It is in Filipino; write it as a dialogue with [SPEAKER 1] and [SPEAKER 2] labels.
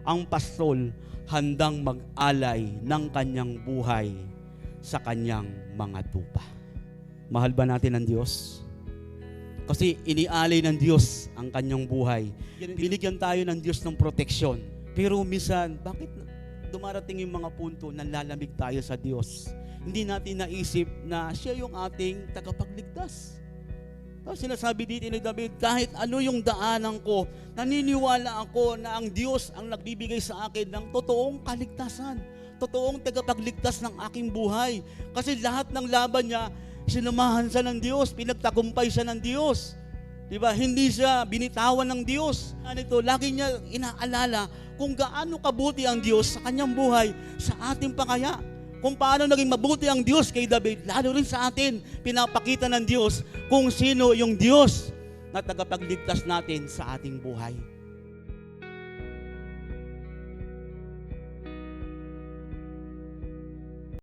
[SPEAKER 1] ang pastol handang mag-alay ng kanyang buhay sa kanyang mga tupa. Mahal ba natin ang Diyos? Kasi inialay ng Diyos ang kanyang buhay. Binigyan tayo ng Diyos ng proteksyon. Pero minsan, bakit dumarating yung mga punto na lalamig tayo sa Diyos? Hindi natin naisip na siya yung ating tagapagligtas. Tapos sinasabi dito ni David, kahit ano yung daanan ko, naniniwala ako na ang Diyos ang nagbibigay sa akin ng totoong kaligtasan, totoong tagapagligtas ng aking buhay. Kasi lahat ng laban niya, sinamahan siya ng Diyos, pinagtagumpay siya ng Diyos. Diba? Hindi siya binitawan ng Diyos. Ito, lagi niya inaalala kung gaano kabuti ang Diyos sa kanyang buhay, sa ating pakaya. Kung paano naging mabuti ang Diyos kay David, lalo rin sa atin, pinapakita ng Diyos kung sino yung Diyos na tagapagligtas natin sa ating buhay.